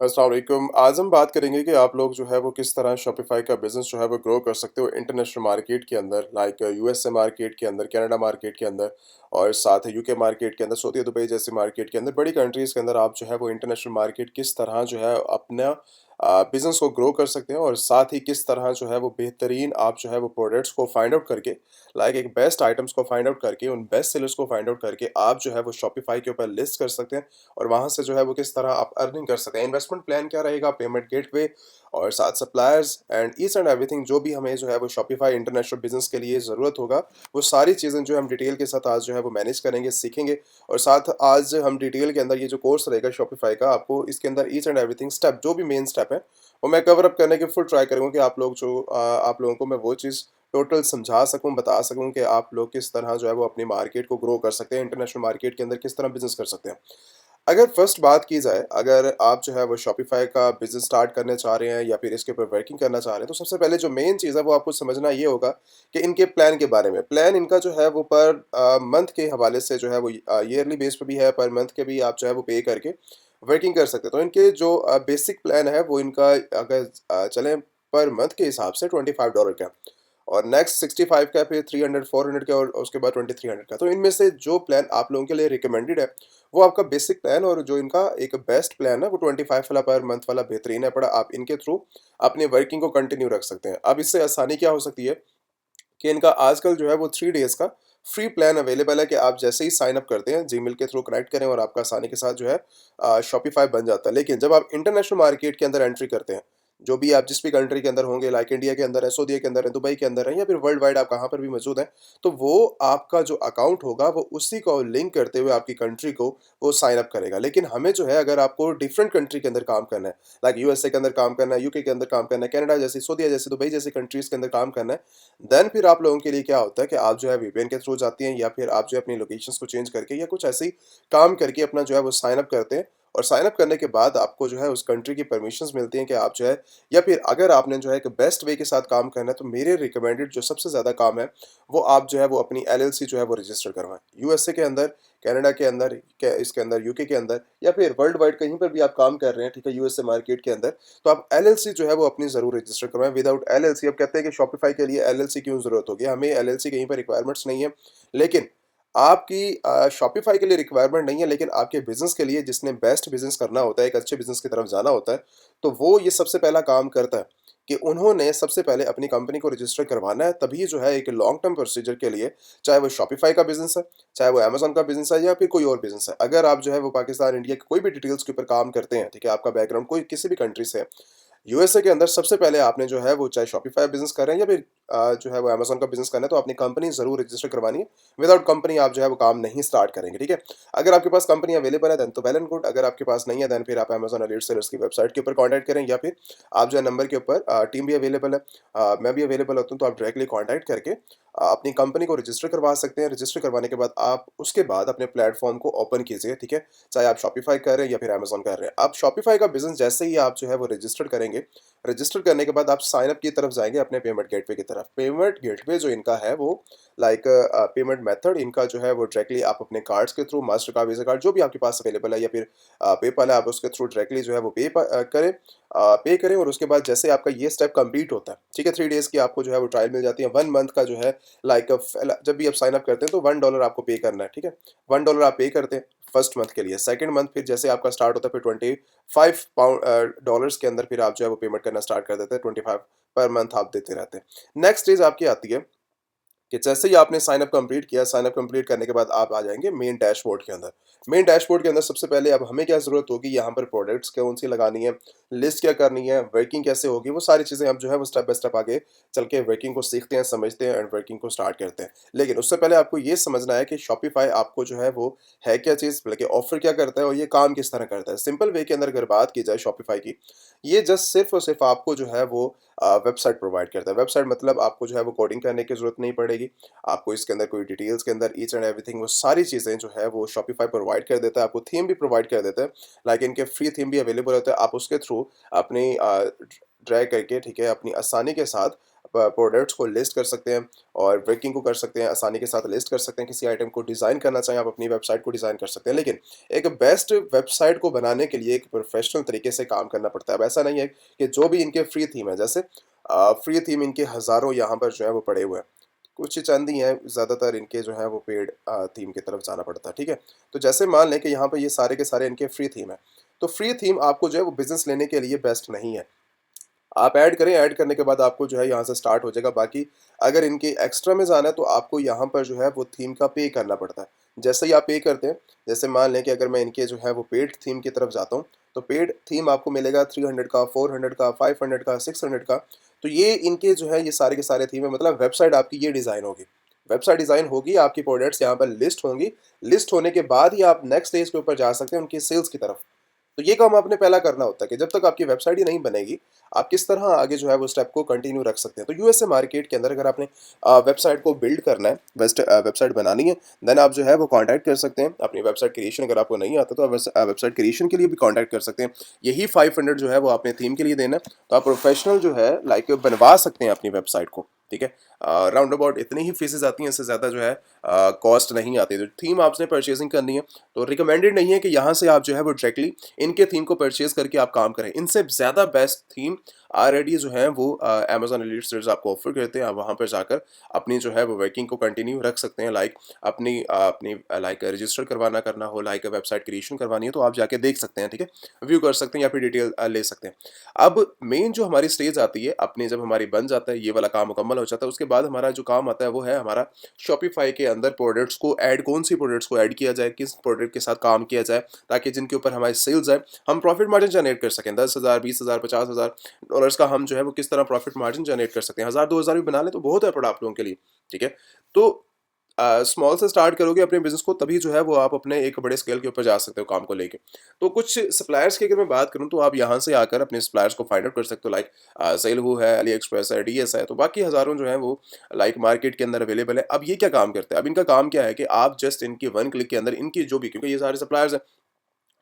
अस्सलाम वालेकुम। आज हम बात करेंगे कि आप लोग जो है वो किस तरह शॉपिफ़ाई का बिज़नेस जो है वो ग्रो कर सकते हो इंटरनेशनल मार्केट के अंदर, लाइक यूएसए मार्केट के अंदर, कनाडा मार्केट के अंदर और साथ यूके मार्केट के अंदर, सऊदी दुबई जैसी मार्केट के अंदर, बड़ी कंट्रीज़ के अंदर आप जो है वो इंटरनेशनल मार्केट किस तरह जो है अपना बिज़नेस को ग्रो कर सकते हैं और साथ ही किस तरह जो है वो बेहतरीन आप जो है वो प्रोडक्ट्स को फाइंड आउट करके, लाइक एक बेस्ट आइटम्स को फाइंड आउट करके, उन बेस्ट सेलर्स को फाइंड आउट करके आप जो है वो शॉपिफ़ाई के ऊपर लिस्ट कर सकते हैं और वहाँ से जो है वो किस तरह आप अर्निंग कर सकते हैं। इन्वेस्टमेंट प्लान क्या रहेगा, पेमेंट गेटवे और साथ suppliers and each and everything जो भी हमें जो है वो शॉपिफ़ाई इंटरनेशनल बिज़नेस के लिए ज़रूरत होगा, वो सारी चीज़ें जो हम डिटेल के साथ आज जो है वो मैनेज करेंगे, सीखेंगे और साथ आज हम डिटेल के अंदर ये जो कोर्स रहेगा शॉपिफ़ाई का, आपको इसके अंदर ईच एंड एवरीथिंग स्टेप जो भी मेन स्टेप है, वो मैं कवर अप करने की फुल ट्राई करूँगा कि आप लोग जो आप लोगों को मैं वो चीज़ टोटल समझा सकूँ, बता सकूँ कि आप लोग किस तरह जो है वो अपनी मार्केट को ग्रो कर सकते हैं, इंटरनेशनल मार्केट के अंदर किस तरह बिज़नेस कर सकते हैं। अगर फर्स्ट बात की जाए, अगर आप जो है वो शॉपिफ़ाई का बिज़नेस स्टार्ट करना चाह रहे हैं या फिर इसके ऊपर वर्किंग करना चाह रहे हैं, तो सबसे पहले जो मेन चीज़ है वो आपको समझना ये होगा कि इनके प्लान के बारे में। प्लान इनका जो है वो पर मंथ के हवाले से जो है वो ईयरली बेस पे भी है, पर मंथ के भी आप जो है वो पे करके वर्किंग कर सकते हैं। तो इनके जो बेसिक प्लान है वो इनका अगर चलें पर मंथ के हिसाब से $25 का और नेक्स्ट 65 का, फिर 300 400 का और उसके बाद 2300 का। तो इनमें से जो प्लान आप लोगों के लिए रिकमेंडेड है, वो आपका बेसिक प्लान और जो इनका एक बेस्ट प्लान है वो 25 वाला पर मंथ वाला बेहतरीन है, पड़ा आप इनके थ्रू अपनी वर्किंग को कंटिन्यू रख सकते हैं। अब इससे आसानी क्या हो सकती है कि इनका आजकल जो है वो 3 डेज़ का फ्री प्लान अवेलेबल है कि आप जैसे ही साइन अप करते हैं, जीमेल के थ्रू कनेक्ट करें और आपका आसानी के साथ जो है शॉपिफ़ाई बन जाता है। लेकिन जब आप इंटरनेशनल मार्केट के अंदर एंट्री करते हैं, जो भी आप जिस भी कंट्री के अंदर होंगे, लाइक इंडिया के अंदर है, सऊदी के अंदर है, दुबई के अंदर है या फिर वर्ल्ड वाइड आप कहाँ पर भी मौजूद हैं, तो वो आपका जो अकाउंट होगा वो उसी को लिंक करते हुए आपकी कंट्री को वो साइन अप करेगा। लेकिन हमें जो है अगर आपको डिफरेंट कंट्री के अंदर काम करना है, लाइक यूएसए के अंदर काम करना है, यूके के अंदर काम करना है, कनाडा जैसी, सऊदी जैसी, दुबई जैसी कंट्रीज़ के अंदर काम करना है, देन फिर आप लोगों के लिए क्या होता है कि आप जो है वीपीएन के थ्रू जाती हैं या फिर आप जो है अपनी लोकेशंस को चेंज करके या कुछ ऐसे ही काम करके अपना जो है वो साइन अप करते हैं और साइन अप करने के बाद आपको जो है उस कंट्री की परमिशंस मिलती हैं कि आप जो है, या फिर अगर आपने जो है एक बेस्ट वे के साथ काम करना है, तो मेरे रिकमेंडेड जो सबसे ज़्यादा काम है, वो आप जो है वो अपनी एलएलसी जो है वो रजिस्टर करवाएँ। यूएसए के अंदर, कनाडा के अंदर, क इसके अंदर, यूके के अंदर या फिर वर्ल्ड वाइड कहीं पर भी आप काम कर रहे हैं, ठीक है, यूएसए मार्केट के अंदर, तो आप एलएलसी जो है वो अपनी ज़रूर रजिस्टर करवाएँ। विदाउट एलएलसी, अब कहते हैं कि शॉपिफ़ाई के लिए एलएलसी क्यों ज़रूरत होगी? हमें एलएलसी कहीं पे रिक्वायरमेंट्स नहीं है। लेकिन आपकी शॉपिफ़ाई के लिए रिक्वायरमेंट नहीं है, लेकिन आपके बिज़नेस के लिए जिसने बेस्ट बिज़नेस करना होता है, एक अच्छे बिज़नेस की तरफ जाना होता है, तो वो ये सबसे पहला काम करता है कि उन्होंने सबसे पहले अपनी कंपनी को रजिस्टर करवाना है, तभी जो है एक लॉन्ग टर्म प्रोसीजर के लिए, चाहे वो शॉपिफ़ाई का बिज़नेस है, चाहे वो अमेज़न का बिज़नेस है या फिर कोई और बिज़नेस है। अगर आप जो है वो पाकिस्तान, इंडिया की कोई भी डिटेल्स के ऊपर काम करते हैं, ठीक है, आपका बैकग्राउंड कोई किसी भी कंट्री से है, यूएसए के अंदर सबसे पहले आपने जो है वो चाहे शॉपिफ़ाई बिज़नेस कर रहे हैं या फिर जो है वो अमेज़न का बिज़नेस करना है, तो अपनी कंपनी ज़रूर रजिस्टर करवानी है। विदाउट कंपनी आप जो है वो काम नहीं स्टार्ट करेंगे, ठीक है? अगर आपके पास कंपनी अवेलेबल है देन तो वेल एंड गुड, अगर आपके पास नहीं है देन फिर आप अमेज़न एलीट सेलर्स की वेबसाइट के ऊपर कॉन्टैक्ट करें या फिर आप जो है नंबर के ऊपर टीम भी अवेलेबल है, मैं भी अवेलेबल होता हूँ, तो आप डायरेक्टली कॉन्टैक्ट करके अपनी कंपनी को रजिस्टर करवा सकते हैं। रजिस्टर करवाने के बाद आप उसके बाद अपने प्लेटफ़ॉर्म को ओपन कीजिए, ठीक है? चाहे आप शॉपिफ़ाई कर रहे हैं या फिर अमेज़न कर रहे हैं। आप शॉपिफ़ाई का बिज़नेस जैसे ही आप जो है वो रजिस्टर करेंगे, रजिस्टर करने के बाद आप साइन अप की तरफ जाएँगे अपने पेमेंट गेटवे की तरफ। पेमेंट गेटवे जो इनका है वो लाइक पेमेंट मेथड इनका जो है वो डायरेक्टली आप अपने कार्ड्स के थ्रू, मास्टरकार्ड, वीज़ा कार्ड जो भी आपके पास अवेलेबल है या फिर पेपैल है, आप उसके थ्रू डायरेक्टली जो है वो करें, पे करें और उसके बाद जैसे आपका ये स्टेप कंप्लीट होता है, ठीक है, 3 डेज़ की आपको जो है वो ट्रायल मिल जाती है। 1 मंथ का जो है लाइक जब भी आप साइन अप करते हैं तो $1 आपको पे करना है, ठीक है? $1 आप पे करते हैं फर्स्ट मंथ के लिए। सेकंड मंथ फिर जैसे आपका स्टार्ट होता है फिर 25 डॉलर्स के अंदर फिर आप जो है वो पेमेंट करना स्टार्ट कर देते हैं, 25 पर मंथ आप देते रहते हैं। नेक्स्ट स्टेज आपकी आती है कि जैसे ही आपने साइन अप कंप्लीट किया, साइन अप कंप्लीट करने के बाद आप आ जाएँगे मेन डैशबोर्ड के अंदर। मेन डैशबोर्ड के अंदर सबसे पहले अब हमें क्या ज़रूरत होगी, यहाँ पर प्रोडक्ट्स कौन-सी लगानी है, लिस्ट क्या करनी है, वर्किंग कैसे होगी, वो सारी चीज़ें हम जो है वो स्टेप बाय स्टेप आगे चल के वर्किंग को सीखते हैं, समझते हैं एंड वर्किंग को स्टार्ट करते हैं। लेकिन उससे पहले आपको ये समझना है कि शॉपिफ़ाई आपको जो है वो है क्या चीज़, बल्कि ऑफ़र क्या करता है और ये काम किस तरह करता है। सिंपल वे के अंदर अगर बात की जाए शॉपिफ़ाई की, ये जस्ट सिर्फ़ और सिर्फ़ आपको जो है वो वेबसाइट प्रोवाइड करता है। वेबसाइट मतलब आपको जो है वो कोडिंग करने की ज़रूरत नहीं पड़ेगी। आपको इसके अंदर कोई डिटेल्स के अंदर ईच एंड एवरीथिंग वो सारी चीज़ें जो है वो शॉपिफ़ाई प्रोवाइड कर देता है, आपको थीम भी प्रोवाइड कर देता है। लाइक इनके फ्री थीम भी अवेलेबल होता है, आप उसके थ्रू अपनी ड्रैग करके, ठीक है, अपनी आसानी के साथ प्रोडक्ट्स को लिस्ट कर सकते हैं और ब्रेकिंग को कर सकते हैं, आसानी के साथ लिस्ट कर सकते हैं। किसी आइटम को डिज़ाइन करना चाहें, आप अपनी वेबसाइट को डिज़ाइन कर सकते हैं। लेकिन एक बेस्ट वेबसाइट को बनाने के लिए एक प्रोफेशनल तरीके से काम करना पड़ता है। अब ऐसा नहीं है कि जो भी इनके फ्री थीम है, जैसे फ्री थीम इनके हज़ारों यहाँ पर जो है वो पड़े हुए हैं। कुछ चंद ही हैं, ज़्यादातर इनके जो हैं वो पेड थीम की तरफ जाना पड़ता है, ठीक है? तो जैसे मान लें कि यहाँ पे ये सारे के सारे इनके फ्री थीम है, तो फ्री थीम आपको जो है वो बिज़नेस लेने के लिए बेस्ट नहीं है। आप ऐड करें, ऐड करने के बाद आपको जो है यहाँ से स्टार्ट हो जाएगा। बाकी अगर इनके एक्स्ट्रा में जाना है तो आपको यहाँ पर जो है वो थीम का पे करना पड़ता है। जैसे ही आप पे करते हैं, जैसे मान लें कि अगर मैं इनके जो है वो पेड थीम की तरफ जाता हूँ, तो पेड थीम आपको मिलेगा 300 का, 400 का, 500 का, 600 का। तो ये इनके जो है ये सारे के सारे थीम है, मतलब वेबसाइट आपकी ये डिज़ाइन होगी। वेबसाइट डिज़ाइन होगी, आपकी प्रोडक्ट्स यहाँ पर लिस्ट होंगी। लिस्ट होने के बाद ही आप नेक्स्ट स्टेज के ऊपर जा सकते हैं, उनकी सेल्स की तरफ। तो ये काम आपने पहला करना होता है कि जब तक आपकी वेबसाइट ही नहीं बनेगी, आप किस तरह आगे जो है वो स्टेप को कंटिन्यू रख सकते हैं। तो यूएसए मार्केट के अंदर अगर आपने वेबसाइट को बिल्ड करना है, वेबसाइट बनानी है, देन आप जो है वो कांटेक्ट कर सकते हैं अपनी वेबसाइट क्रिएशन। अगर आपको नहीं आता तो आप वेबसाइट क्रिएशन के लिए भी कांटेक्ट कर सकते हैं। यही 500 जो है वो आपने थीम के लिए देना है, तो आप प्रोफेशनल जो है लाइक बनवा सकते हैं अपनी वेबसाइट को, ठीक है। राउंड अबाउट इतनी ही फीसेज आती हैं, इससे ज़्यादा जो है कॉस्ट नहीं आती। तो थीम आपने परचेजिंग करनी है तो रिकमेंडेड नहीं है कि यहाँ से आप जो है वो डायरेक्टली इनके थीम को परचेज करके आप काम करें। इनसे ज़्यादा बेस्ट थीम ऑलरेडी जो है वो अमेजॉन एलिट्स आपको ऑफर करते हैं। आप वहाँ पर जाकर अपनी जो है वो वर्किंग को कंटिन्यू रख सकते हैं। लाइक अपनी लाइक रजिस्टर करवाना करना हो, लाइक वेबसाइट क्रिएशन करवानी है, तो आप जाके देख सकते हैं, ठीक है, व्यू कर सकते हैं या फिर डिटेल ले सकते हैं। अब मेन जो हमारी स्टेज आती है अपनी, जब हमारी बन जाता है ये वाला काम मुकम्मल हो जाता है, उसके बाद हमारा जो काम आता है वो है हमारा शॉपिफाई के अंदर प्रोडक्ट्स को ऐड, कौन सी प्रोडक्ट्स को ऐड किया जाए, किस प्रोडक्ट के साथ काम किया जाए, ताकि जिनके ऊपर हमारी सेल्स है, हम प्रॉफिट मार्जिन जनरेट कर सकें। 10,000, 20,000, $50,000 का हम जो है वो किस तरह प्रॉफिट मार्जिन जनरेट कर सकते हैं। 1,000-2,000 भी बना लें तो बहुत है पड़ा आप लोगों के लिए, ठीक है। तो स्मॉल से स्टार्ट करोगे अपने बिजनेस को, तभी जो है वो आप अपने एक बड़े स्केल के ऊपर जा सकते हो काम को लेके। तो कुछ सप्लायर्स की अगर मैं बात करूं तो आप यहाँ से आकर अपने सप्लायर्स को फाइंड आउट कर सकते हो। लाइक सेलहू है, अली एक्सप्रेस है, डीएस है, तो बाकी हज़ारों जो है वो लाइक मार्केट के अंदर अवेलेबल है। अब ये क्या काम करते हैं, अब इनका काम क्या है कि आप जस्ट इनकी वन क्लिक के अंदर इनकी जो भी, क्योंकि ये सारे सप्लायर्स हैं,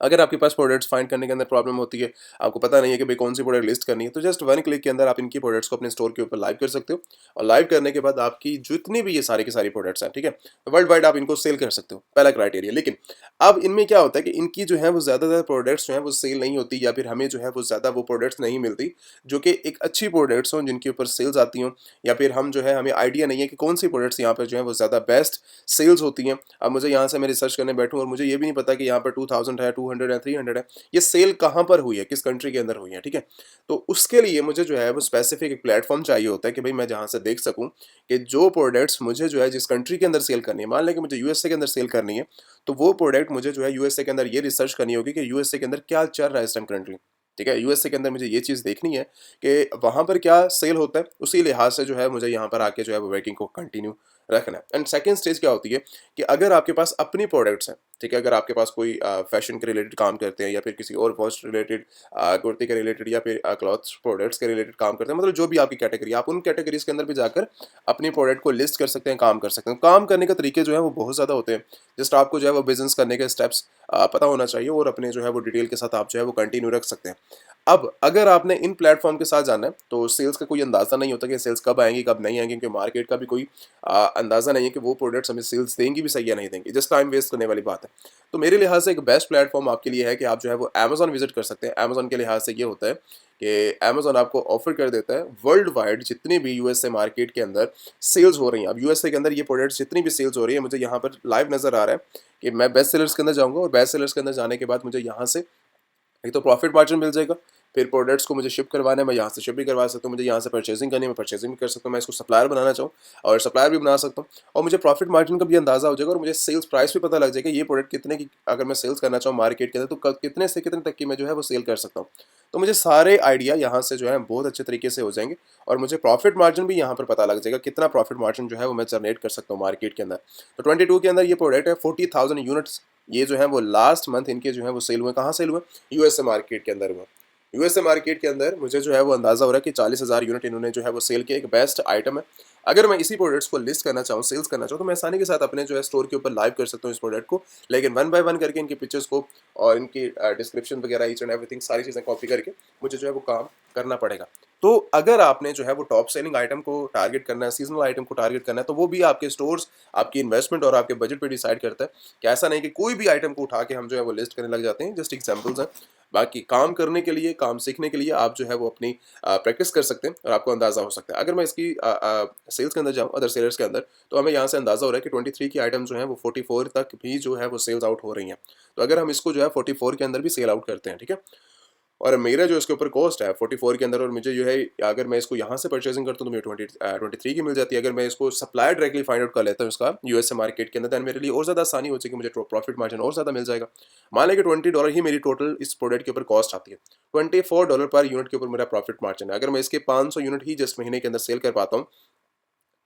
अगर आपके पास प्रोडक्ट्स फाइंड करने के अंदर प्रॉब्लम होती है, आपको पता नहीं है कि भाई कौन सी प्रोडक्ट लिस्ट करनी है, तो जस्ट वन क्लिक के अंदर आप इनकी प्रोडक्ट्स को अपने स्टोर के ऊपर लाइव कर सकते हो। और लाइव करने के बाद आपकी जितनी भी ये सारी की सारी प्रोडक्ट्स हैं, ठीक है, वर्ल्ड वाइड आप इनको सेल कर सकते हो, पहला क्राइटेरिया। लेकिन अब इनमें क्या होता है कि इनकी जो है वो ज़्यादातर प्रोडक्ट्स जो है वो सेल नहीं होती, या फिर हमें जो है वो ज़्यादा वो प्रोडक्ट्स नहीं मिलती जो कि एक अच्छी प्रोडक्ट्स हों, जिनके ऊपर सेल्स आती हों, या फिर हम जो है हमें आइडिया नहीं है कि कौन सी प्रोडक्ट्स यहाँ पर जो है वो ज़्यादा बेस्ट सेल्स होती हैं। अब मुझे यहाँ से मैं रिसर्च करने बैठूँ और मुझे ये भी नहीं पता कि यहाँ पर 2000 है, 200 है, 300 है, ये सेल कहाँ पर हुई है, किस कंट्री के अंदर हुई है, ठीक है। तो उसके लिए मुझे जो है वो स्पेसिफिक एक प्लेटफॉर्म चाहिए होता है कि भाई मैं जहाँ से देख सकूँ कि जो प्रोडक्ट्स मुझे जो है जिस कंट्री के अंदर सेल करनी है, मान लें कि मुझे यूएसए के अंदर सेल करनी है, तो वो प्रोडक्ट मुझे जो है यूएसए के अंदर ये रिसर्च करनी होगी कि यूएसए के अंदर क्या चल रहा है इस टाइम करंटली, ठीक है। यूएसए के अंदर मुझे ये चीज़ देखनी है कि वहाँ पर क्या सेल होता है, उसी लिहाज से जो है मुझे यहाँ पर आके जो है वो वर्किंग को कंटिन्यू रखना है। एंड सेकंड स्टेज क्या होती है कि अगर आपके पास अपनी प्रोडक्ट्स हैं, ठीक है, अगर आपके पास कोई फैशन के रिलेटेड काम करते हैं, या फिर किसी और वॉच रिलेटेड, कुर्ती के रिलेटेड, या फिर क्लॉथ्स प्रोडक्ट्स के रिलेटेड काम करते हैं, मतलब जो भी आपकी कैटेगरी, आप उन कैटेगरीज के अंदर भी जाकर अपनी प्रोडक्ट को लिस्ट कर सकते हैं, काम कर सकते हैं। काम करने के तरीके जो है वो बहुत ज़्यादा होते हैं। जस्ट आपको जो है वो बिजनेस करने के स्टेप्स पता होना चाहिए, और अपने जो है वो डिटेल के साथ आप जो है वो कंटिन्यू रख सकते हैं। अब अगर आपने इन प्लेटफॉर्म के साथ जाना है तो सेल्स का कोई अंदाज़ा नहीं होता कि सेल्स कब आएंगी कब नहीं आएंगी, क्योंकि मार्केट का भी कोई अंदाज़ा नहीं है कि वो प्रोडक्ट्स हमें सेल्स देंगी भी सही या नहीं देंगी। जस्ट टाइम वेस्ट करने वाली बात है। तो मेरे लिहाज से एक बेस्ट प्लेटफॉर्म आपके लिए है कि आप जो है वो अमेजॉन विजिट कर सकते हैं। अमेजॉन के लिहाज से ये होता है कि अमेजॉन आपको ऑफर कर देता है वर्ल्ड वाइड जितनी भी यूएसए मार्केट के अंदर सेल्स हो रही हैं। अब यूएसए के अंदर ये प्रोडक्ट्स जितनी भी सेल्स हो रही है, मुझे यहाँ पर लाइव नज़र आ रहा है कि मैं बेस्ट सेलर्स के अंदर जाऊँगा, और बेस्ट सेलर्स के अंदर जाने के बाद मुझे यहाँ से एक तो प्रॉफिट मार्जिन मिल जाएगा, फिर प्रोडक्ट्स को मुझे शिप करवाना है, मैं यहाँ से शिप भी करवा सकता हूँ, मुझे यहाँ से परचेजिंग करनी है, मैं परचेजिंग भी कर सकता हूँ, मैं इसको सप्लायर बनाना चाहूँ और सप्लायर भी बना सकता हूँ, और मुझे प्रॉफिट मार्जिन का भी अंदाज़ा हो जाएगा, और मुझे सेल्स प्राइस भी पता लग जाएगा ये प्रोडक्ट कितने की अगर मैं सेल्स करना चाहूँ मार्केट के अंदर, तो कितने से कितने तक की मैं जो है वो सेल कर सकता हूँ। तो मुझे सारे आइडिया यहाँ से जो है बहुत अच्छे तरीके से हो जाएंगे, और मुझे प्रॉफिट मार्जिन भी यहाँ पर पता लग जाएगा कितना प्रॉफिट मार्जिन जो है वो मैं जनरेट कर सकता हूँ मार्केट के अंदर। तो 22 के अंदर ये प्रोडक्ट है 40,000 यूनिट्स, ये जो है वो लास्ट मंथ इनके जो है वो सेल हुए। कहाँ सेल हुए? यूएसए मार्केट के अंदर हुए। यूएसए मार्केट के अंदर मुझे जो है वो अंदाज़ा हो रहा है कि 40,000 यूनिट इन्होंने जो है वो सेल किया। एक बेस्ट आइटम है। अगर मैं इसी प्रोडक्ट्स को लिस्ट करना चाहूँ, सेल्स करना चाहूँ, तो मैं आसानी के साथ अपने जो है स्टोर के ऊपर लाइव कर सकता हूँ इस प्रोडक्ट को, लेकिन वन बाय वन करके इनकी पिक्चर्स को और इनकी डिस्क्रिप्शन वगैरह ईच एंड एवरीथिंग सारी चीज़ें कॉपी करके मुझे जो है वो काम करना पड़ेगा। तो अगर आपने जो है वो टॉप सेलिंग आइटम को टारगेट करना है, सीज़नल आइटम को टारगेट करना है, तो वो भी आपके स्टोर्स, आपकी इन्वेस्टमेंट और आपके बजट पे डिसाइड करता है कि ऐसा नहीं कि कोई भी आइटम को उठा के हम जो है वो लिस्ट करने लग जाते हैं, जस्ट एग्जांपल्स हैं। बाकी काम करने के लिए, काम सीखने के लिए आप जो है वो अपनी प्रैक्टिस कर सकते हैं और आपको अंदाज़ा हो सकता है। अगर मैं इसकी सेल्स के अंदर जाऊँ, अदर सेलर्स के अंदर, तो हमें यहाँ से अंदाज़ा हो रहा है कि 23 की आइटम जो है वो 44 तक भी जो है वो सेल्स आउट हो रही हैं। तो अगर हम इसको जो है 44 के अंदर भी सेल आउट करते हैं, ठीक है? और मेरा जो इसके ऊपर कॉस्ट है 44 के अंदर, और मुझे जो है अगर मैं इसको यहाँ से परचेजिंग करता हूँ तो मुझे 23 की मिल जाती है। अगर मैं इसको सप्लायर डायरेक्टली फाइंड आउट कर लेता हूँ इसका यूएसए मार्केट के अंदर, देन मेरे लिए और ज़्यादा आसानी हो जाएगी, मुझे प्रॉफिट मार्जिन और ज़्यादा मिल जाएगा। मान लें कि $20 ही मेरी टोटल इस प्रोडक्ट के ऊपर कॉस्ट आती है, $24 पर यूनिट के ऊपर मेरा प्रॉफिट मार्जिन है। अगर मैं इसके 500 यूनिट ही जस्ट महीने के अंदर सेल कर पाता हूँ,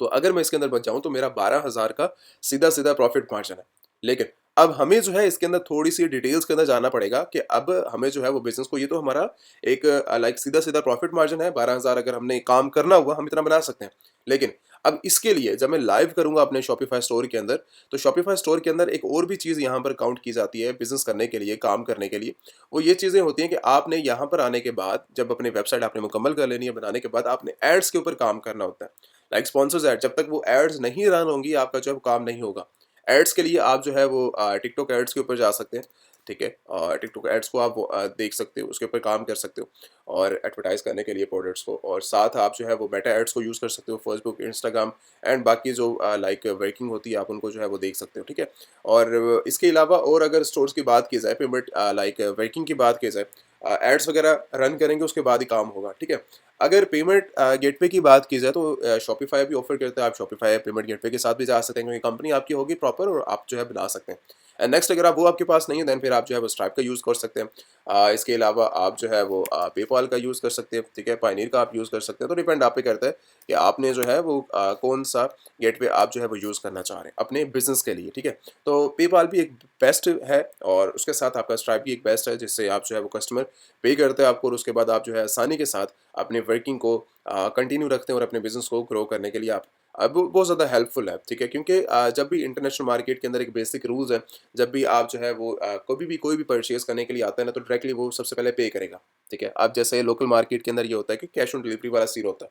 तो अगर मैं इसके अंदर बच जाऊँ तो मेरा 12,000 का सीधा-सीधा प्रॉफ़िट मार्जिन है। लेकिन अब हमें जो है इसके अंदर थोड़ी-सी डिटेल्स के अंदर जाना पड़ेगा कि अब हमें जो है वो बिज़नेस को, ये तो हमारा एक लाइक सीधा-सीधा प्रॉफ़िट मार्जिन है, 12,000 अगर हमने काम करना हुआ हम इतना बना सकते हैं। लेकिन अब इसके लिए जब मैं लाइव करूँगा अपने शॉपिफ़ाई स्टोर के अंदर, तो शॉपिफ़ाई स्टोर के अंदर एक और भी चीज़ यहाँ पर काउंट की जाती है बिज़नेस करने के लिए, काम करने के लिए। वो ये चीज़ें होती हैं कि आपने यहाँ पर आने के बाद, जब अपनी वेबसाइट आपने मुकम्मल कर लेनी है बनाने के बाद, आपने एड्स के ऊपर काम करना होता है। लाइक स्पॉन्सर्स ऐड, जब तक वो एड्स नहीं रन होंगी आपका जो है वो काम नहीं होगा। एड्स के लिए आप जो है वो टिकटॉक एड्स के ऊपर जा सकते हैं, ठीक है? और टिकटॉक एड्स को आप वो देख सकते हो, उसके ऊपर काम कर सकते हो और एडवर्टाइज़ करने के लिए प्रोडक्ट्स को, और साथ आप जो है वो मेटा एड्स को यूज़ कर सकते हो, फेसबुक, इंस्टाग्राम एंड बाकी जो लाइक वर्किंग होती है आप उनको जो है वो देख सकते हो, ठीक है? और इसके अलावा और अगर स्टोर्स की बात की जाए, पेमेंट लाइक वर्किंग की बात की जाए, एड्स वगैरह रन करेंगे उसके बाद ही काम होगा, ठीक है? अगर पेमेंट गेटवे की बात की जाए तो शॉपिफ़ाई भी ऑफ़र करता है, आप शॉपिफ़ाई पेमेंट गेटवे के साथ भी जा सकते हैं क्योंकि कंपनी आपकी होगी प्रॉपर और आप जो है बना सकते हैं। एंड नेक्स्ट अगर आप वो आपके पास नहीं है, देन फिर आप जो है वो स्ट्राइप का यूज़ कर सकते हैं। इसके अलावा आप जो है वो पेपॉल का यूज़ कर सकते हैं, ठीक है? पायनियर का आप यूज़ कर सकते हैं, तो डिपेंड आप पे करता है कि आपने जो है वो कौन-सा गेटवे आप जो है वो यूज़ करना चाह रहे हैं अपने बिज़नेस के लिए, ठीक है? तो पेपॉल भी एक बेस्ट है और उसके साथ आपका स्ट्राइप भी एक बेस्ट है, जिससे आप जो है वो कस्टमर पे करते हैं आपको और उसके बाद आप जो है आसानी के साथ अपनी वर्किंग को कंटिन्यू रखते हैं और अपने बिज़नेस को ग्रो करने के लिए आप अब बहुत ज़्यादा हेल्पफुल है, ठीक है? क्योंकि जब भी इंटरनेशनल मार्केट के अंदर एक बेसिक रूल्स है, जब भी आप जो है वो कभी भी कोई भी परचेज़ करने के लिए आता है ना, तो डायरेक्टली वो सबसे पहले पे करेगा, ठीक है? अब जैसे लोकल मार्केट के अंदर ये होता है कि कैश ऑन डिलीवरी वाला सीन होता है।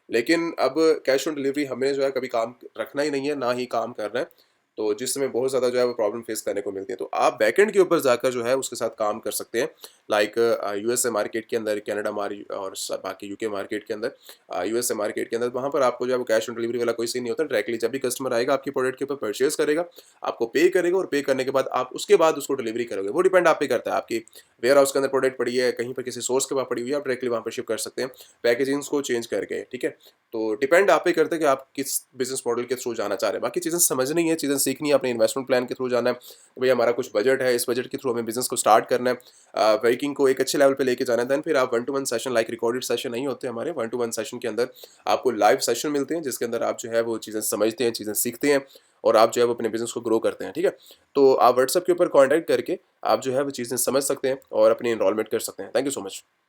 लेकिन अब कैश ऑन डिलीवरी हमें जो है कभी काम रखना ही नहीं है, ना ही काम करना है। तो जिस समय बहुत ज़्यादा जो है वो प्रॉब्लम फेस करने को मिलती है। तो आप बैकएंड के ऊपर जाकर जो है उसके साथ काम कर सकते हैं। लाइक यूएसए मार्केट के अंदर, कनाडा और बाकी यूके मार्केट के अंदर, यूएसए मार्केट के अंदर वहाँ पर आपको जो है वो कैश ऑन डिलीवरी वाला कोई सीन नहीं होता। डायरेक्टली जब भी कस्टमर आएगा आपके प्रोडक्ट के ऊपर परचेज़ करेगा, आपको पे करेगा और पे करने के बाद आप उसके बाद उसको डिलीवरी करोगे। वो डिपेंड आप पे करता है, आपकी वेयर हाउस के अंदर प्रोडक्ट पड़ी है, कहीं पर किसी सोर्स के पास पड़ी हुई है, आप डायरेक्टली वहाँ पर शिप कर सकते हैं, पैकेजिंग्स को चेंज करके, ठीक है? तो डिपेंड आप पे करता है कि आप किस बिज़नेस मॉडल के थ्रू जाना चाह रहे हैं। बाकी चीज़ें समझनी है, चीज़ें सीखनी है, अपने इन्वेस्टमेंट प्लान के थ्रू जाना है कि भई हमारा कुछ बजट है, इस बजट के थ्रू हमें बिज़नेस को स्टार्ट करना है, वर्किंग को एक अच्छे लेवल पे लेके जाना है। देन फिर आप one two one session, like recorded session नहीं होते हमारे, वन टू वन सेशन के अंदर आपको लाइव सेशन मिलते हैं जिसके अंदर आप जो है वो चीज़ें समझते हैं, चीज़ें सीखते हैं और आप जो है वो अपने बिज़नेस को ग्रो करते हैं, ठीक है? तो आप व्हाट्सएप के ऊपर कॉन्टैक्ट करके आप जो है वो चीज़ें समझ सकते हैं और अपनी एनरोलमेंट कर सकते हैं। Thank you so much.